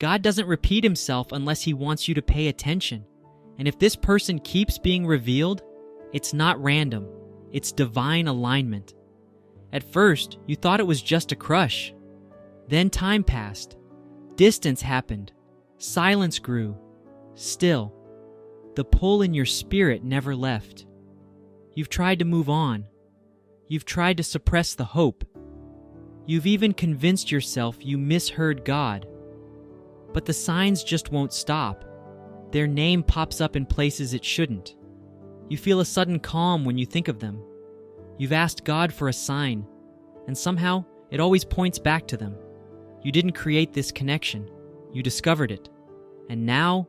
God doesn't repeat himself unless he wants you to pay attention. And if this person keeps being revealed, it's not random. It's divine alignment. At first, you thought it was just a crush. Then time passed. Distance happened. Silence grew. Still, the pull in your spirit never left. You've tried to move on. You've tried to suppress the hope. You've even convinced yourself you misheard God. But the signs just won't stop. Their name pops up in places it shouldn't. You feel a sudden calm when you think of them. You've asked God for a sign, and somehow it always points back to them. You didn't create this connection. You discovered it. And now,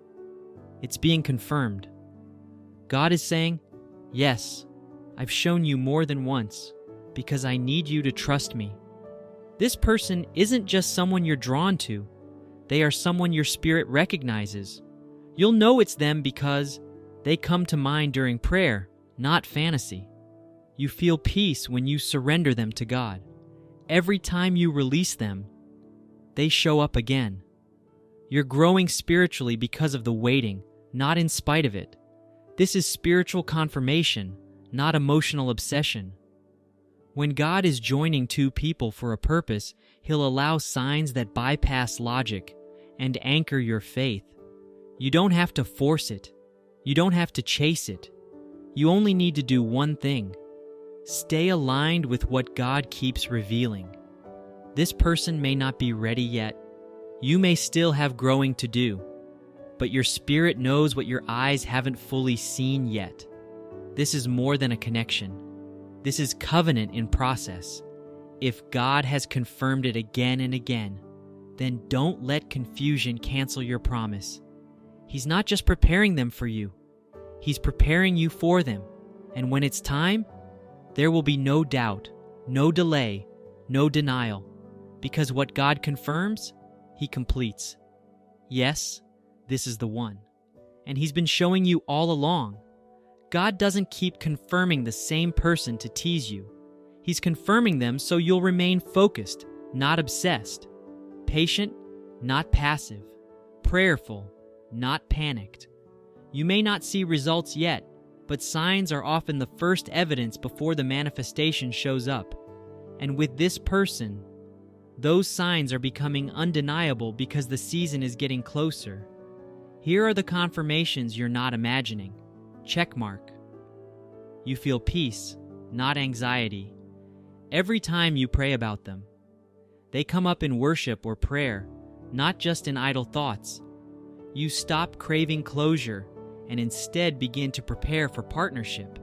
it's being confirmed. God is saying, yes, I've shown you more than once, because I need you to trust me. This person isn't just someone you're drawn to. They are someone your spirit recognizes. You'll know it's them because they come to mind during prayer, not fantasy. You feel peace when you surrender them to God. Every time you release them, they show up again. You're growing spiritually because of the waiting, not in spite of it. This is spiritual confirmation, not emotional obsession. When God is joining two people for a purpose, He'll allow signs that bypass logic and anchor your faith. You don't have to force it. You don't have to chase it. You only need to do one thing. Stay aligned with what God keeps revealing. This person may not be ready yet. You may still have growing to do, but your spirit knows what your eyes haven't fully seen yet. This is more than a connection. This is covenant in process. If God has confirmed it again and again, then don't let confusion cancel your promise. He's not just preparing them for you. He's preparing you for them. And when it's time, there will be no doubt, no delay, no denial. Because what God confirms, He completes. Yes, this is the one. And He's been showing you all along. God doesn't keep confirming the same person to tease you. He's confirming them so you'll remain focused, not obsessed. Patient, not passive. Prayerful, not panicked. You may not see results yet, but signs are often the first evidence before the manifestation shows up. And with this person, those signs are becoming undeniable because the season is getting closer. Here are the confirmations you're not imagining. Check mark. You feel peace, not anxiety, every time you pray about them. They come up in worship or prayer, not just in idle thoughts. You stop craving closure and instead begin to prepare for partnership.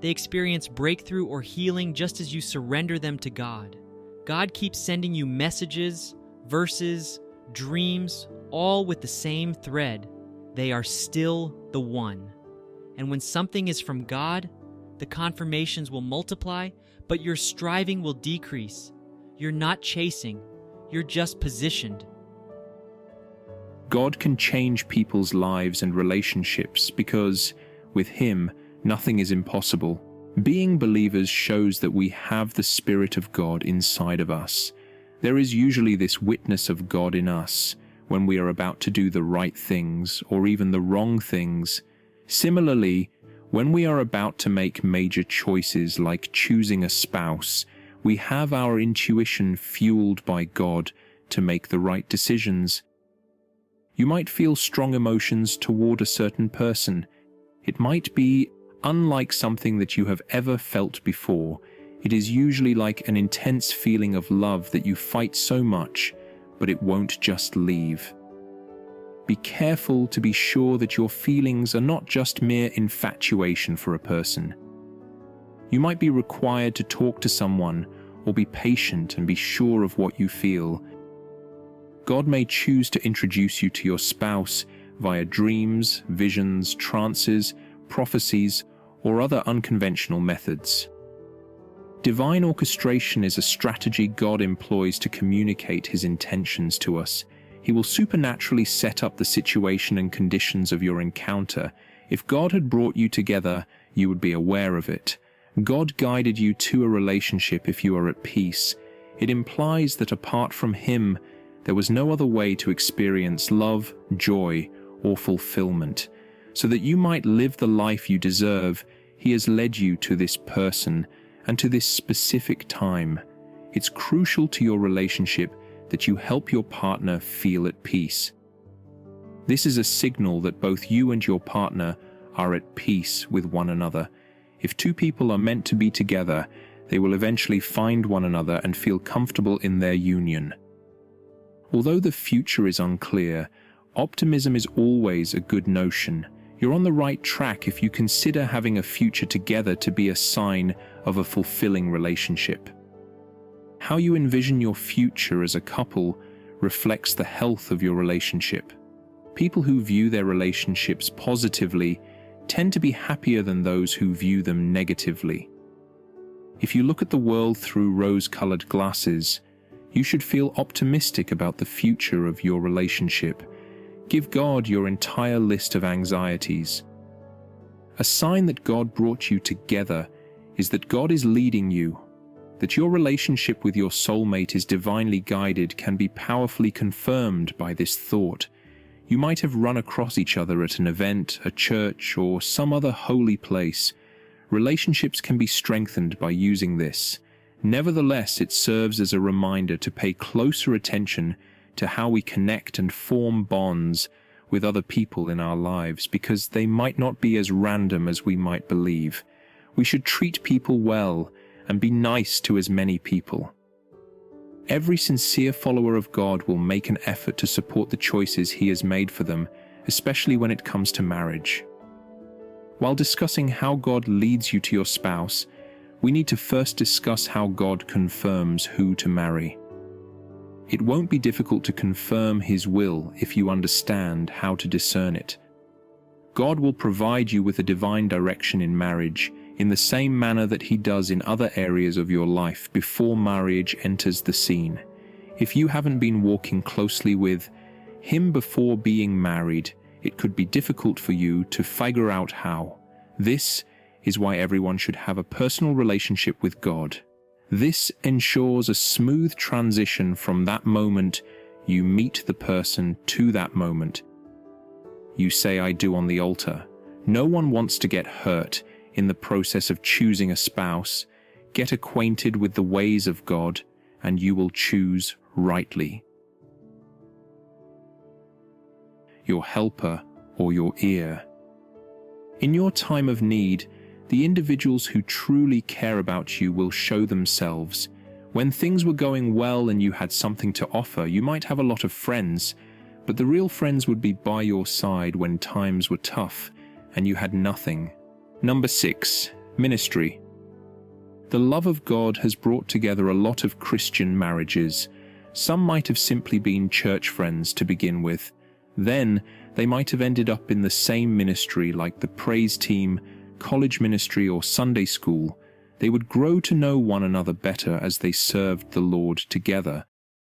They experience breakthrough or healing just as you surrender them to God. God keeps sending you messages, verses, dreams, all with the same thread. They are still the one. And when something is from God, the confirmations will multiply, but your striving will decrease. You're not chasing, you're just positioned. God can change people's lives and relationships because, with Him, nothing is impossible. Being believers shows that we have the Spirit of God inside of us. There is usually this witness of God in us when we are about to do the right things or even the wrong things. Similarly, when we are about to make major choices like choosing a spouse, we have our intuition fueled by God to make the right decisions. You might feel strong emotions toward a certain person. It might be unlike something that you have ever felt before. It is usually like an intense feeling of love that you fight so much, but it won't just leave. Be careful to be sure that your feelings are not just mere infatuation for a person. You might be required to talk to someone or be patient and be sure of what you feel. God may choose to introduce you to your spouse via dreams, visions, trances, prophecies, or other unconventional methods. Divine orchestration is a strategy God employs to communicate His intentions to us. He will supernaturally set up the situation and conditions of your encounter. If God had brought you together, you would be aware of it. God guided you to a relationship if you are at peace. It implies that apart from Him, There was no other way to experience love, joy, or fulfillment. So that you might live the life you deserve, He has led you to this person and to this specific time. It's crucial to your relationship that you help your partner feel at peace. This is a signal that both you and your partner are at peace with one another. If two people are meant to be together, they will eventually find one another and feel comfortable in their union. Although the future is unclear, optimism is always a good notion. You're on the right track if you consider having a future together to be a sign of a fulfilling relationship. How you envision your future as a couple reflects the health of your relationship. People who view their relationships positively tend to be happier than those who view them negatively. If you look at the world through rose-colored glasses, you should feel optimistic about the future of your relationship. Give God your entire list of anxieties. A sign that God brought you together is that God is leading you. That your relationship with your soulmate is divinely guided can be powerfully confirmed by this thought. You might have run across each other at an event, a church, or some other holy place. Relationships can be strengthened by using this. Nevertheless, it serves as a reminder to pay closer attention to how we connect and form bonds with other people in our lives, because they might not be as random as we might believe. We should treat people well and be nice to as many people. Every sincere follower of God will make an effort to support the choices He has made for them, especially when it comes to marriage. While discussing how God leads you to your spouse, we need to first discuss how God confirms who to marry. It won't be difficult to confirm His will if you understand how to discern it. God will provide you with a divine direction in marriage in the same manner that He does in other areas of your life before marriage enters the scene. If you haven't been walking closely with Him before being married, it could be difficult for you to figure out how. This is why everyone should have a personal relationship with God. This ensures a smooth transition from that moment you meet the person to that moment you say "I do" on the altar. No one wants to get hurt in the process of choosing a spouse. Get acquainted with the ways of God, and you will choose rightly. Your helper or your ear. In your time of need, the individuals who truly care about you will show themselves. When things were going well and you had something to offer, you might have a lot of friends, but the real friends would be by your side when times were tough and you had nothing. Number 6, ministry. The love of God has brought together a lot of Christian marriages. Some might have simply been church friends to begin with. Then they might have ended up in the same ministry like the praise team, college ministry, or Sunday school. They would grow to know one another better as they served the Lord together.